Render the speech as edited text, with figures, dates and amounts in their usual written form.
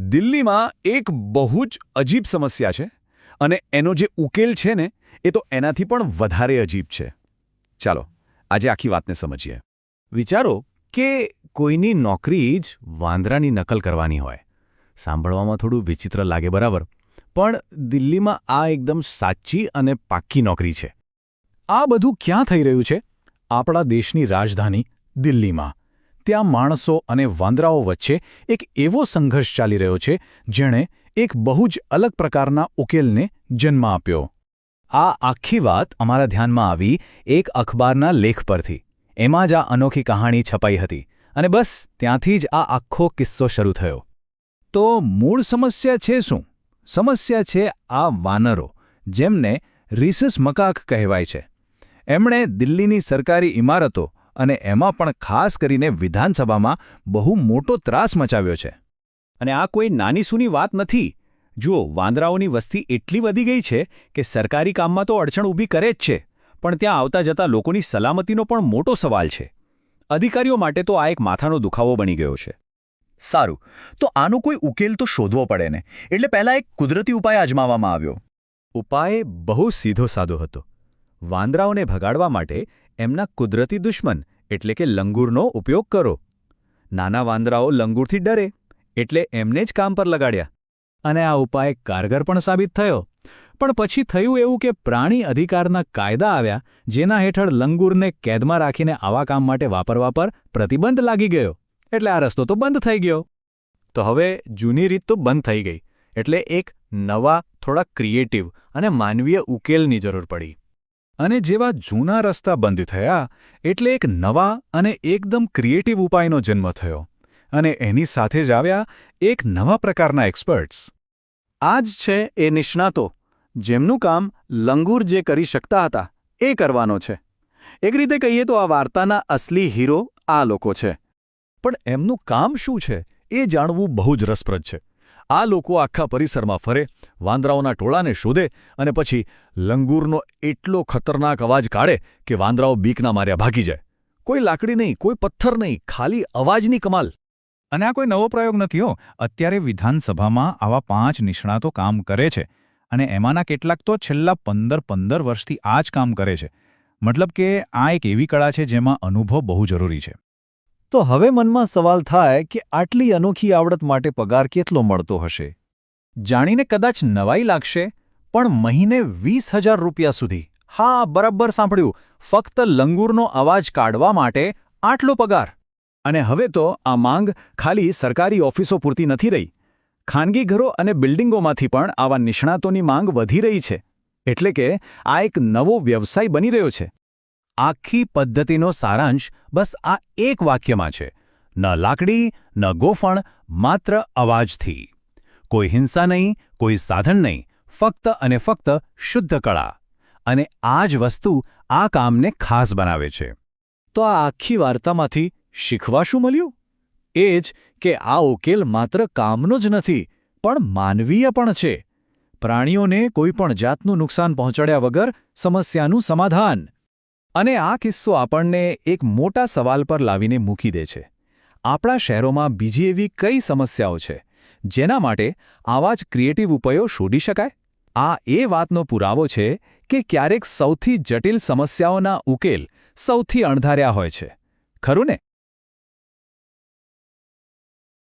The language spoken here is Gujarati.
દિલ્હીમાં એક બહુ જ અજીબ સમસ્યા છે અને એનો જે ઉકેલ છે ને એ તો એનાથી પણ વધારે અજીબ છે. ચાલો આજે આખી વાતને સમજીએ. વિચારો કે કોઈની નોકરી જ વાંદરાની નકલ કરવાની હોય. સાંભળવામાં થોડું વિચિત્ર લાગે, બરાબર, પણ દિલ્હીમાં આ એકદમ સાચી અને પાક્કી નોકરી છે. આ બધું ક્યાં થઈ રહ્યું છે? આપણા દેશની રાજધાની દિલ્હીમાં. ત્યાં માણસો અને વાંદરાઓ વચ્ચે એક એવો સંઘર્ષ ચાલી રહ્યો છે જેણે એક બહુ જ અલગ પ્રકારના ઉકેલને જન્મ આપ્યો. આ આખી વાત અમારા ધ્યાનમાં આવી એક અખબારના લેખ પરથી. એમાં જ આ અનોખી કહાણી છપાઈ હતી અને બસ ત્યાંથી જ આ આખો કિસ્સો શરૂ થયો. તો મૂળ સમસ્યા છે શું? સમસ્યા છે આ વાનરો, જેમને રિસસ મકાક કહેવાય છે. એમણે દિલ્હીની સરકારી ઇમારતો અને એમાં પણ ખાસ કરીને વિધાનસભામાં બહુ મોટો ત્રાસ મચાવ્યો છે. અને આ કોઈ નાની સૂની વાત નથી. જુઓ, વાંદરાઓની વસ્તી એટલી વધી ગઈ છે કે સરકારી કામમાં તો અડચણ ઊભી કરે જ છે, પણ ત્યાં આવતા જતા લોકોની સલામતીનો પણ મોટો સવાલ છે. અધિકારીઓ માટે તો આ એક માથાનો દુખાવો બની ગયો છે. સારું, તો આનો કોઈ ઉકેલ તો શોધવો પડે ને. એટલે પહેલાં એક કુદરતી ઉપાય અજમાવવામાં આવ્યો. ઉપાય બહુ સીધો સાદો હતો. વાંદરાઓને ભગાડવા માટે એમના કુદરતી દુશ્મન એટલે કે લંગૂરનો ઉપયોગ કરો. નાના વાંદરાઓ લંગૂરથી ડરે એટલે એમને જ કામ પર લગાડ્યા. અને આ ઉપાય કારગર પણ સાબિત થયો. પણ પછી થયું એવું કે પ્રાણી અધિકારના કાયદા આવ્યા, જેના હેઠળ લંગૂરને કેદમાં રાખીને આવા કામ માટે વાપરવા પર પ્રતિબંધ લાગી ગયો. એટલે આ રસ્તો તો બંધ થઈ ગયો. તો હવે જૂની રીત તો બંધ થઈ ગઈ, એટલે એક નવા, થોડા ક્રિએટિવ અને માનવીય ઉકેલની જરૂર પડી. અને જેવા જૂના રસ્તા બંધ થયા એટલે એક નવા અને એકદમ ક્રિએટિવ ઉપાયનો જન્મ થયો. અને એની સાથે જ આવ્યા એક નવા પ્રકારના એક્સપર્ટ્સ. આ જ છે એ નિષ્ણાતો, જેમનું કામ લંગૂર જે કરી શકતા હતા એ કરવાનો છે. એક રીતે કહીએ તો આ વાર્તાના અસલી હીરો આ લોકો છે. પણ એમનું કામ શું છે એ જાણવું બહુ જ રસપ્રદ છે. આ લોકો આખા પરિસરમાં ફરે, વાંદરાઓના ટોળાને શોધે અને પછી લંગૂરનો એટલો ખતરનાક અવાજ કાઢે કે વાંદરાઓ બીકના માર્યા ભાગી જાય. કોઈ લાકડી નહીં, કોઈ પથ્થર નહીં, ખાલી અવાજની કમાલ. અને આ કોઈ નવો પ્રયોગ નથી હો. અત્યારે વિધાનસભામાં આવા 5 નિષ્ણાતો કામ કરે છે અને એમાંના કેટલાક તો છેલ્લા 15 વર્ષથી આ જ કામ કરે છે. મતલબ કે આ એક એવી કળા છે જેમાં અનુભવ બહુ જરૂરી છે. તો હવે મનમાં સવાલ થાય કે આટલી અનોખી આવડત માટે પગાર કેટલો મળતો હશે? જાણીને કદાચ નવાઈ લાગશે, પણ મહિને 20,000 રૂપિયા સુધી. હા, બરાબર સાંભળ્યું. ફક્ત લંગૂરનો અવાજ કાઢવા માટે આટલો પગાર. અને હવે તો આ માંગ ખાલી સરકારી ઓફિસો પૂરતી નથી રહી. ખાનગી ઘરો અને બિલ્ડિંગોમાંથી પણ આવા નિષ્ણાતોની માંગ વધી રહી છે. એટલે કે આ એક નવો વ્યવસાય બની રહ્યો છે. આખી પદ્ધતિનો સારાંશ બસ આ એક વાક્યમાં છે: ન લાકડી, ન ગોફણ, માત્ર અવાજથી. કોઈ હિંસા નહીં, કોઈ સાધન નહીં, ફક્ત અને ફક્ત શુદ્ધ કળા. અને આ જ વસ્તુ આ કામને ખાસ બનાવે છે. તો આ આખી વાર્તામાંથી શીખવા શું મળ્યું? એ જ કે આ ઉકેલ માત્ર કામનો જ નથી, પણ માનવીય પણ છે. પ્રાણીઓને કોઈ પણ જાતનું નુકસાન પહોંચાડ્યા વગર સમસ્યાનું સમાધાન. અને આ કિસ્સો આપણને એક મોટા સવાલ પર લાવીને મૂકી દે છે. આપણા શહેરોમાં બીજી એવી કઈ સમસ્યાઓ છે જેના માટે આવા જ ક્રિએટિવ ઉપાયો શોધી શકાય? આ એ વાતનો પુરાવો છે કે ક્યારેક સૌથી જટિલ સમસ્યાઓના ઉકેલ સૌથી અણધાર્યા હોય છે. ખરું ને?